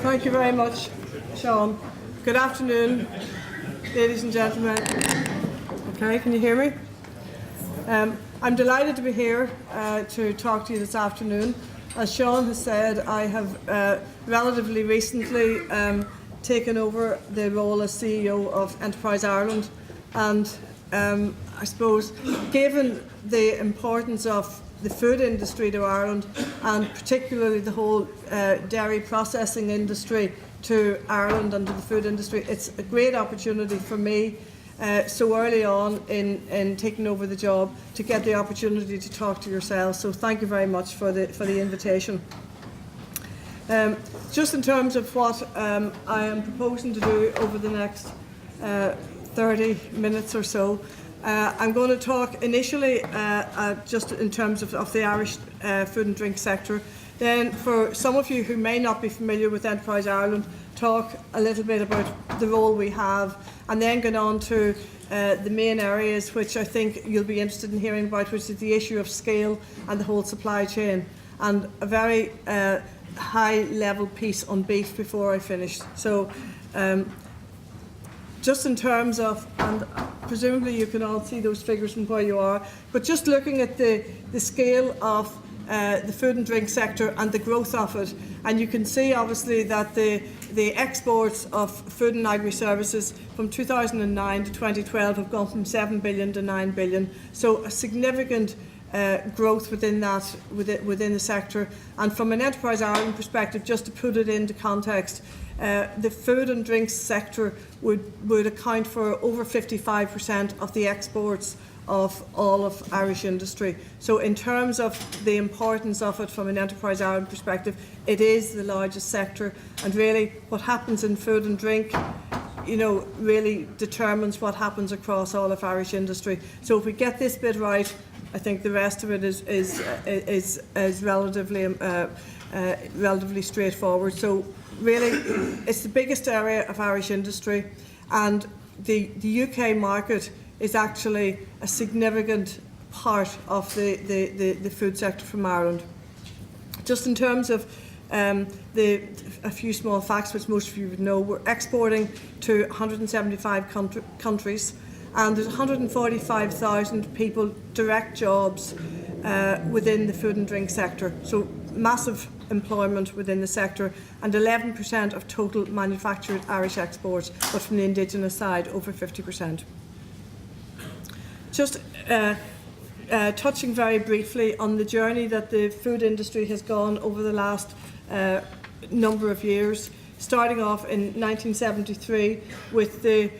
Thank you very much, Sean. Good afternoon, ladies and gentlemen. Okay, can you hear me? I'm delighted to be here to talk to you this afternoon. As Sean has said, I have relatively recently taken over the role as CEO of Enterprise Ireland, and I suppose given the importance of the food industry to Ireland, and particularly the whole dairy processing industry to Ireland and to the food industry, it's a great opportunity for me so early on in taking over the job to get the opportunity to talk to yourselves. So thank you very much for the invitation. Just in terms of what I am proposing to do over the next 30 minutes or so, I'm going to talk initially just in terms of the Irish food and drink sector. Then, for some of you who may not be familiar with Enterprise Ireland, talk a little bit about the role we have, and then get on to the main areas which I think you'll be interested in hearing about, which is the issue of scale and the whole supply chain, and a very high-level piece on beef before I finish. So, just in terms of, and presumably you can all see those figures from where you are, but just looking at the scale of the food and drink sector and the growth of it, and you can see obviously that the exports of food and agri services from 2009 to 2012 have gone from 7 billion to 9 billion, so a significant growth within that, within the sector. And from an Enterprise Ireland perspective, just to put it into context, the food and drinks sector would account for over 55% of the exports of all of Irish industry. So in terms of the importance of it from an Enterprise Ireland perspective, it is the largest sector, and really what happens in food and drink, you know, really determines what happens across all of Irish industry. So if we get this bit right, I think the rest of it is relatively straightforward. So really, it's the biggest area of Irish industry, and the UK market is actually a significant part of the food sector from Ireland. Just in terms of a few small facts which most of you would know, we're exporting to 175 countries, and there's 145,000 people, direct jobs within the food and drink sector. So massive employment within the sector, and 11% of total manufactured Irish exports, but from the indigenous side, over 50%. Just touching very briefly on the journey that the food industry has gone over the last number of years, starting off in 1973 with the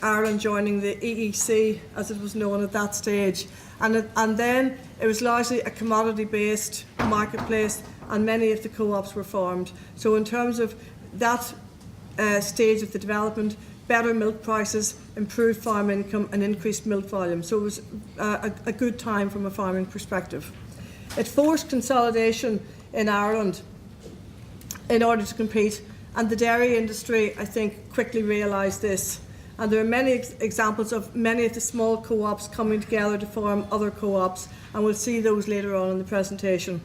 Ireland joining the EEC, as it was known at that stage, and then it was largely a commodity-based marketplace, and many of the co-ops were formed. So in terms of that stage of the development, better milk prices, improved farm income and increased milk volume. So it was a good time from a farming perspective. It forced consolidation in Ireland in order to compete, and the dairy industry, I think, quickly realised this. And there are many examples of many of the small co-ops coming together to form other co-ops, and we'll see those later on in the presentation.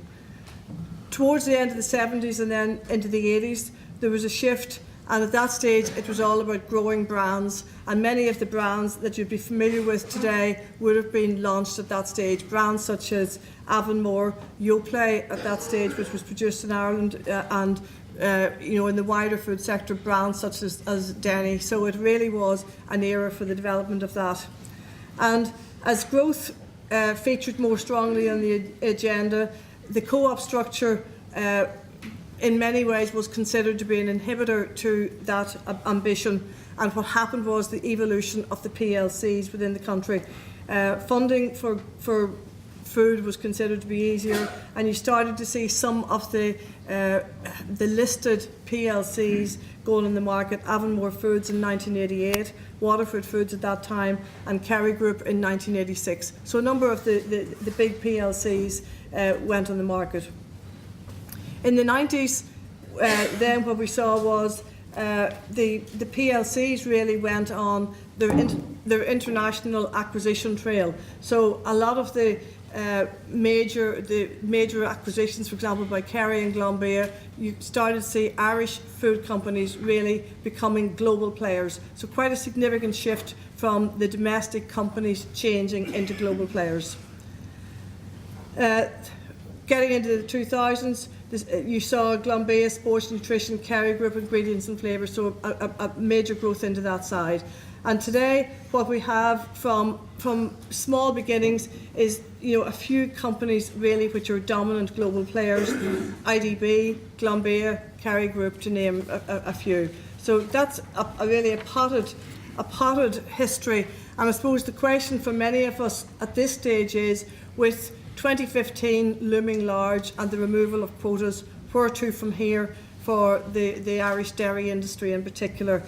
Towards the end of the 70s and then into the 80s, there was a shift, and at that stage it was all about growing brands, and many of the brands that you'd be familiar with today would have been launched at that stage. Brands such as Avonmore, Yoplait at that stage, which was produced in Ireland, and you know, in the wider food sector, brands such as Denny. So it really was an era for the development of that. And as growth featured more strongly on the agenda, the co-op structure in many ways was considered to be an inhibitor to that ambition. And what happened was the evolution of the PLCs within the country. Funding for food was considered to be easier, and you started to see some of the listed PLCs going in the market. Avonmore Foods in 1988, Waterford Foods at that time, and Kerry Group in 1986. So a number of the big PLCs went on the market. In the 90s, then what we saw was the PLCs really went on their international acquisition trail. So a lot of the major acquisitions, for example, by Kerry and Glanbia, you started to see Irish food companies really becoming global players. So quite a significant shift from the domestic companies changing into global players. Getting into the 2000s, you saw Glanbia, Sports Nutrition, Kerry Group, Ingredients and Flavours, so a major growth into that side. And today, what we have from small beginnings is, a few companies really which are dominant global players, IDB, Glanbia, Kerry Group, to name a few. So that's really a potted history. And I suppose the question for many of us at this stage is, with 2015 looming large and the removal of quotas, where to from here for the Irish dairy industry in particular?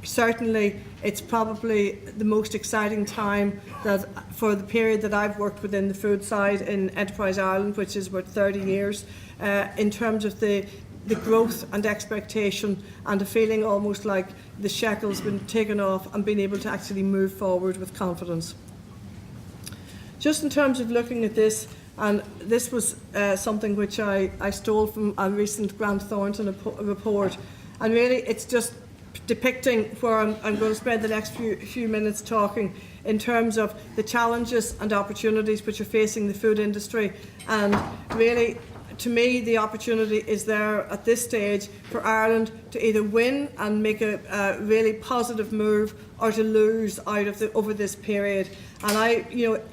Certainly, it's probably the most exciting time that for the period that I've worked within the food side in Enterprise Ireland, which is about 30 years, in terms of the growth and expectation, and a feeling almost like the shackle's been taken off and being able to actually move forward with confidence. Just in terms of looking at this, and this was something which I stole from a recent Grant Thornton report, and really it's just depicting where I'm going to spend the next few minutes talking in terms of the challenges and opportunities which are facing the food industry. And really, to me, the opportunity is there at this stage for Ireland to either win and make a really positive move, or to lose out of over this period. And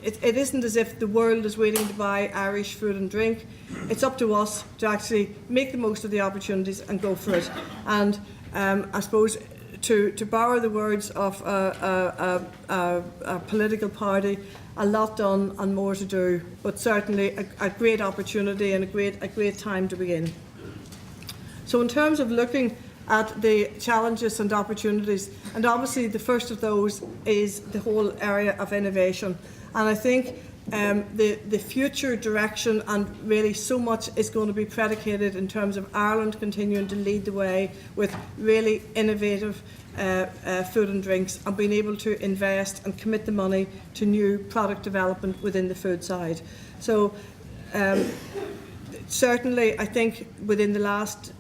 it isn't as if the world is waiting to buy Irish food and drink. It's up to us to actually make the most of the opportunities and go for it. And I suppose, to borrow the words of a political party, a lot done and more to do, but certainly a great opportunity and a great time to begin. So in terms of looking at the challenges and opportunities, and obviously the first of those is the whole area of innovation. And I think the future direction, and really so much is going to be predicated in terms of Ireland continuing to lead the way with really innovative food and drinks, and being able to invest and commit the money to new product development within the food side. So certainly I think within the last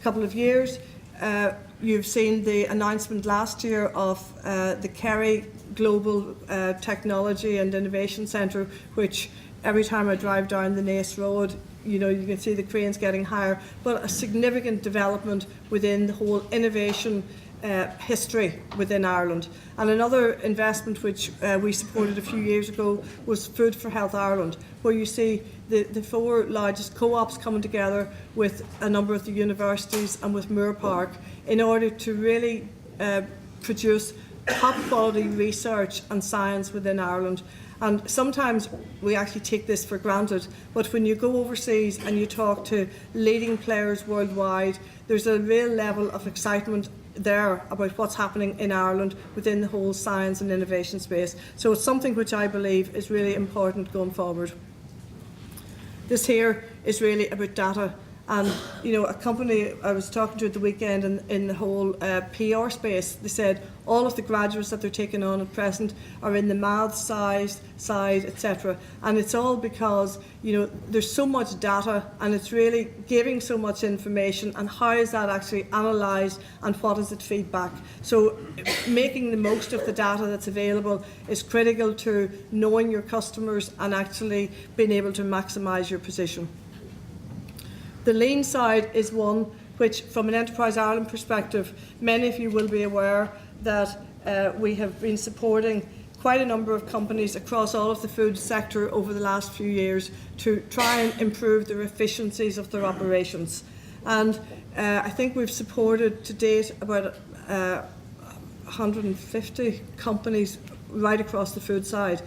couple of years, you've seen the announcement last year of the Kerry Global Technology and Innovation Centre, which every time I drive down the Naas Road, you can see the cranes getting higher, but a significant development within the whole innovation history within Ireland. And another investment which we supported a few years ago was Food for Health Ireland, where you see the four largest co-ops coming together with a number of the universities and with Moore Park in order to really produce top quality research and science within Ireland. And sometimes we actually take this for granted, but when you go overseas and you talk to leading players worldwide, there's a real level of excitement there about what's happening in Ireland within the whole science and innovation space. So it's something which I believe is really important going forward. This here is really about data. And a company I was talking to at the weekend in the whole PR space, they said all of the graduates that they're taking on at present are in the maths side, etc. And it's all because there's so much data, and it's really giving so much information, and how is that actually analysed, and what is it feedback? So making the most of the data that's available is critical to knowing your customers and actually being able to maximise your position. The lean side is one which, from an Enterprise Ireland perspective, many of you will be aware that we have been supporting quite a number of companies across all of the food sector over the last few years to try and improve their efficiencies of their operations. And I think we've supported to date about 150 companies right across the food side.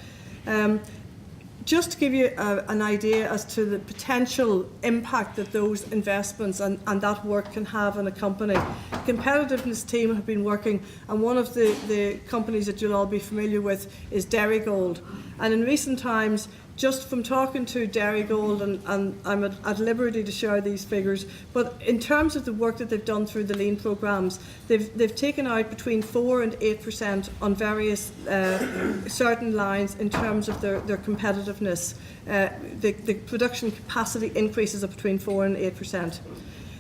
Just to give you an idea as to the potential impact that those investments and that work can have on a company, the competitiveness team have been working, and one of the companies that you'll all be familiar with is Dairy Gold. And in recent times, just from talking to Dairygold, and I'm at liberty to share these figures, but in terms of the work that they've done through the lean programmes, they've taken out between 4 and 8% on various certain lines in terms of their competitiveness. The production capacity increases of between 4 and 8%.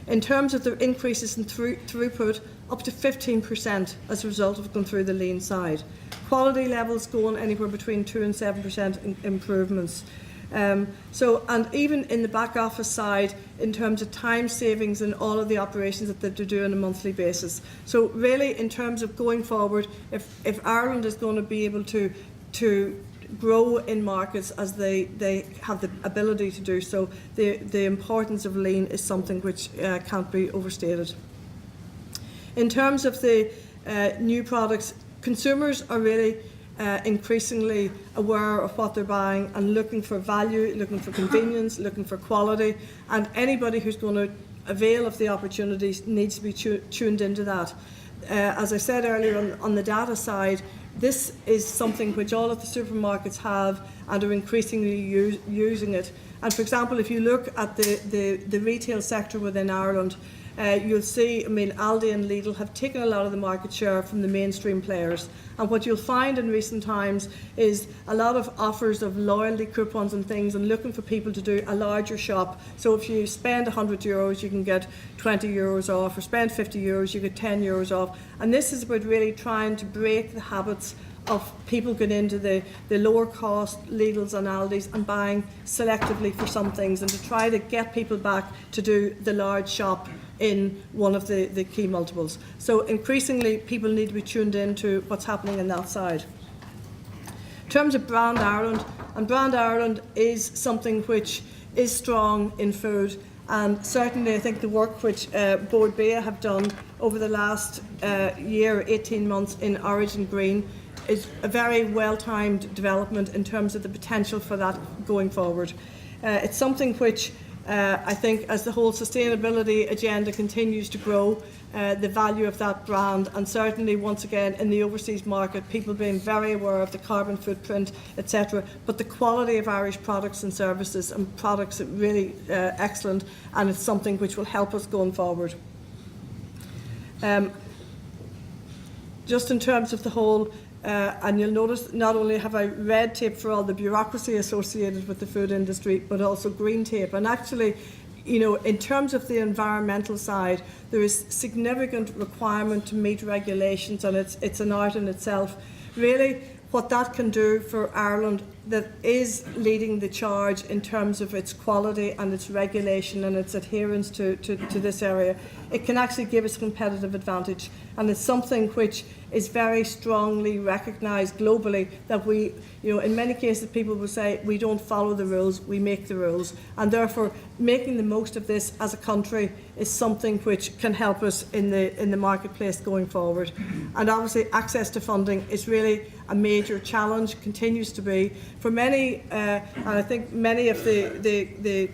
In terms of their increases in throughput, up to 15% as a result of going through the lean side. Quality levels going anywhere between 2 and 7% improvements. And even in the back office side, in terms of time savings and all of the operations that they do on a monthly basis. So really, in terms of going forward, if Ireland is going to be able to grow in markets as they have the ability to do so, the importance of lean is something which can't be overstated. In terms of the new products, consumers are really increasingly aware of what they're buying and looking for value, looking for convenience, looking for quality, and anybody who's going to avail of the opportunities needs to be tuned into that. As I said earlier on the data side, this is something which all of the supermarkets have and are increasingly using it. And for example, if you look at the retail sector within Ireland, you'll see, Aldi and Lidl have taken a lot of the market share from the mainstream players. And what you'll find in recent times is a lot of offers of loyalty coupons and things, and looking for people to do a larger shop. So if you spend €100, you can get €20 off, or spend €50, you get €10 off. And this is about really trying to break the habits of people going into the lower cost Lidls and Aldis and buying selectively for some things, and to try to get people back to do the large shop in one of the key multiples. So increasingly people need to be tuned into what's happening in that side. In terms of Brand Ireland, and Brand Ireland is something which is strong in food, and certainly I think the work which Board Bea have done over the last year, 18 months in Origin Green is a very well-timed development in terms of the potential for that going forward. It's something which I think, as the whole sustainability agenda continues to grow, the value of that brand, and certainly once again in the overseas market, people being very aware of the carbon footprint, etc. But the quality of Irish products and services and products are really excellent, and it's something which will help us going forward. Just in terms of the whole, and you'll notice not only have I red tape for all the bureaucracy associated with the food industry, but also green tape. And actually, in terms of the environmental side, there is significant requirement to meet regulations, and it's an art in itself. Really, what that can do for Ireland, that is leading the charge in terms of its quality and its regulation and its adherence to this area, it can actually give us a competitive advantage. And it's something which is very strongly recognised globally, that we, in many cases people will say we don't follow the rules, we make the rules. And therefore making the most of this as a country is something which can help us in the marketplace going forward. And obviously access to funding is really a major challenge, continues to be. For many, and I think many of the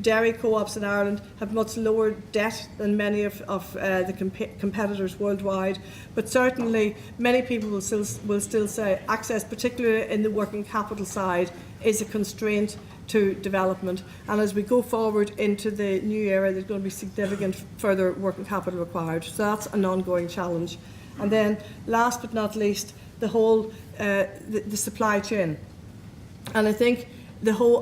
dairy co-ops in Ireland have much lower debt than many of the competitors worldwide, but certainly many people will still say access, particularly in the working capital side, is a constraint to development. And as we go forward into the new era, there's going to be significant further working capital required. So that's an ongoing challenge. And then last but not least, the whole the supply chain. And I think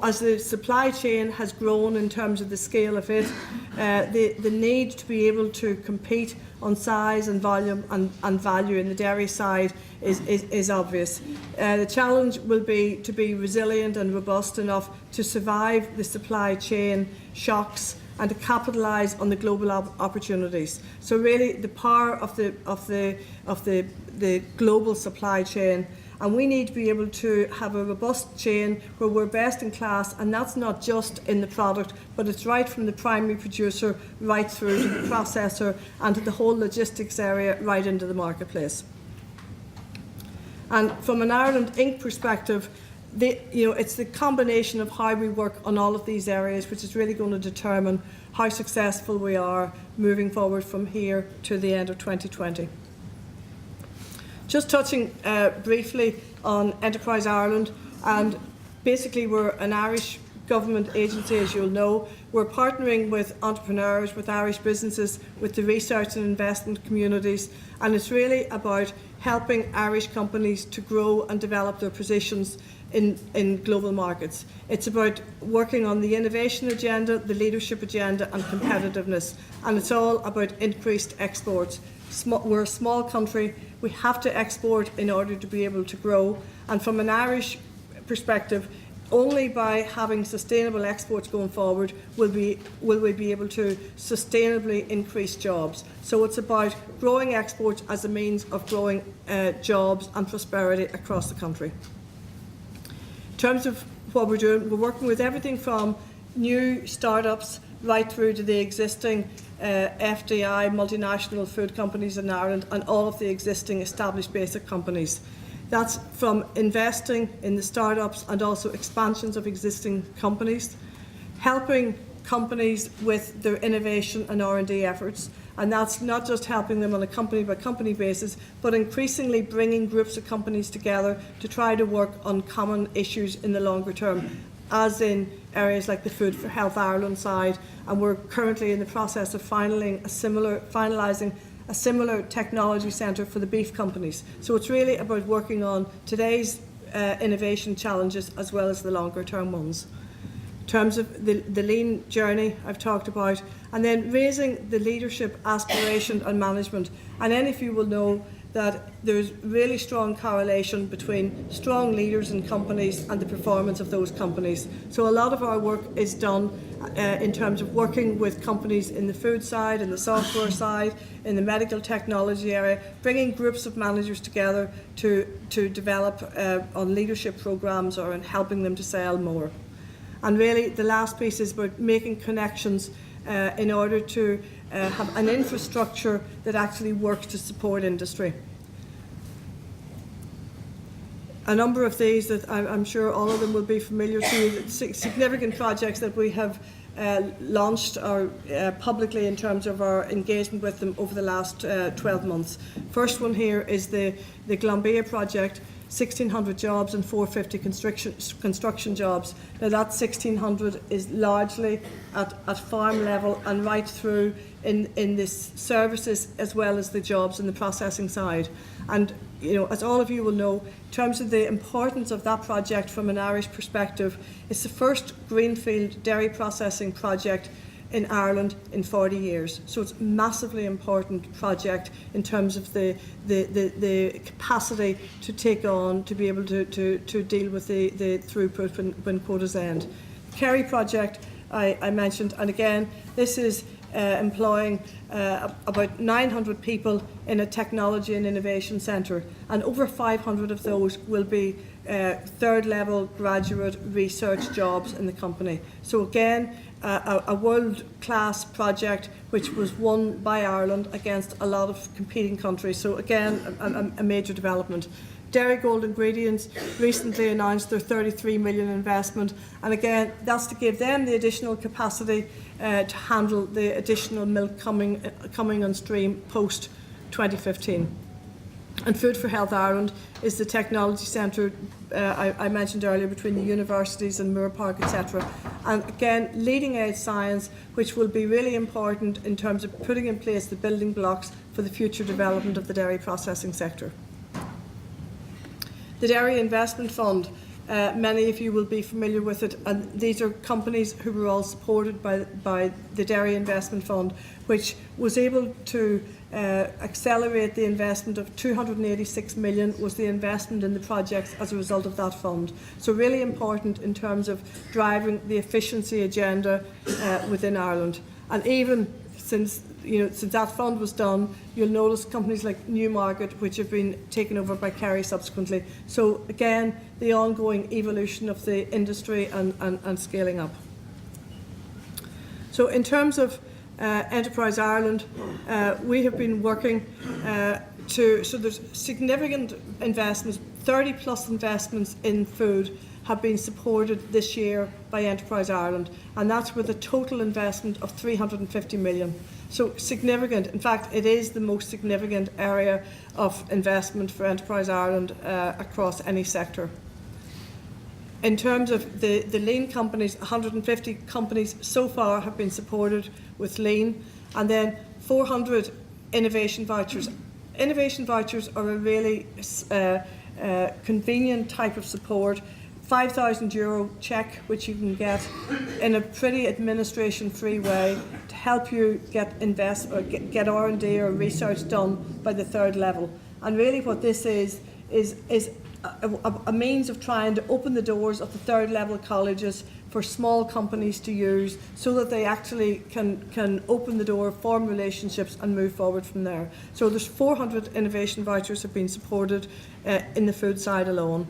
as the supply chain has grown in terms of the scale of it, the need to be able to compete on size and volume and value in the dairy side is obvious. The challenge will be to be resilient and robust enough to survive the supply chain shocks and to capitalise on the global opportunities. So really the power of the global supply chain. And we need to be able to have a robust chain where we're best in class, and that's not just in the product, but it's right from the primary producer right through to the processor and to the whole logistics area right into the marketplace. And from an Ireland Inc. perspective, it's the combination of how we work on all of these areas which is really going to determine how successful we are moving forward from here to the end of 2020. Just touching briefly on Enterprise Ireland, and basically we're an Irish government agency, as you'll know. We're partnering with entrepreneurs, with Irish businesses, with the research and investment communities, and it's really about helping Irish companies to grow and develop their positions in global markets. It's about working on the innovation agenda, the leadership agenda and competitiveness, and it's all about increased exports. We're a small country, we have to export in order to be able to grow, and from an Irish perspective, only by having sustainable exports going forward will we be able to sustainably increase jobs. So it's about growing exports as a means of growing jobs and prosperity across the country. In terms of what we're doing, we're working with everything from new startups right through to the existing FDI, multinational food companies in Ireland, and all of the existing established basic companies. That's from investing in the startups and also expansions of existing companies, helping companies with their innovation and R&D efforts, and that's not just helping them on a company-by-company basis, but increasingly bringing groups of companies together to try to work on common issues in the longer term, as in areas like the Food for Health Ireland side, and we're currently in the process of finalising a similar technology centre for the beef companies. So it's really about working on today's innovation challenges as well as the longer term ones. In terms of the lean journey I've talked about, and then raising the leadership, aspiration and management. And any of you will know that there's really strong correlation between strong leaders in companies and the performance of those companies. So a lot of our work is done in terms of working with companies in the food side, in the software side, in the medical technology area, bringing groups of managers together to develop on leadership programs or in helping them to sell more. And really the last piece is about making connections in order to have an infrastructure that actually works to support industry. A number of these that I'm sure all of them will be familiar to you, significant projects that we have launched or publicly in terms of our engagement with them over the last 12 months. First one here is the Glanbia project, 1,600 jobs and 450 construction jobs. Now that 1,600 is largely at farm level and right through in this services as well as the jobs in the processing side. And you know, as all of you will know, in terms of the importance of that project from an Irish perspective, it's the first greenfield dairy processing project in Ireland in 40 years. So it's a massively important project in terms of the capacity to take on, to be able to deal with the throughput when quotas end. Kerry project I mentioned, and again, this is employing about 900 people in a technology and innovation centre, and over 500 of those will be third level graduate research jobs in the company. So again, a world-class project which was won by Ireland against a lot of competing countries. So again, a major development. Dairy Gold Ingredients recently announced their 33 million investment, and again that's to give them the additional capacity to handle the additional milk coming on stream post 2015. And Food for Health Ireland is the technology centre I mentioned earlier between the universities and Moore Park, etc. And again, leading edge science, which will be really important in terms of putting in place the building blocks for the future development of the dairy processing sector. The Dairy Investment Fund, many of you will be familiar with it, and these are companies who were all supported by the Dairy Investment Fund, which was able to accelerate the investment of 286 million was the investment in the projects as a result of that fund. So really important in terms of driving the efficiency agenda within Ireland. And even since that fund was done, you'll notice companies like Newmarket, which have been taken over by Kerry subsequently. So again, the ongoing evolution of the industry and scaling up. So in terms of Enterprise Ireland, we have been working so there's significant investments, 30 plus investments in food have been supported this year by Enterprise Ireland, and that's with a total investment of 350 million. So significant. In fact, it is the most significant area of investment for Enterprise Ireland across any sector. In terms of the lean companies, 150 companies so far have been supported with lean, and then 400 innovation vouchers. Innovation vouchers are a really convenient type of support. €5,000 cheque, which you can get in a pretty administration-free way to help you get R&D or research done by the third level. And really, what this is a means of trying to open the doors of the third level colleges for small companies to use, so that they actually can open the door, form relationships, and move forward from there. So there's 400 innovation vouchers have been supported in the food side alone.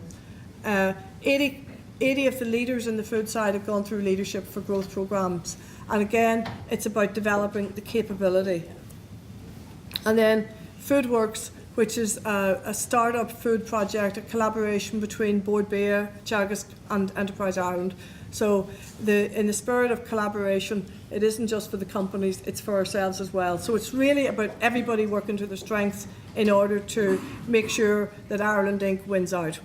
80 of the leaders in the food side have gone through Leadership for Growth programmes, and again, it's about developing the capability. And then FoodWorks, which is a start-up food project, a collaboration between Bord Bia, Teagasc and Enterprise Ireland. So in the spirit of collaboration, it isn't just for the companies, it's for ourselves as well. So it's really about everybody working to their strengths in order to make sure that Ireland Inc. wins out.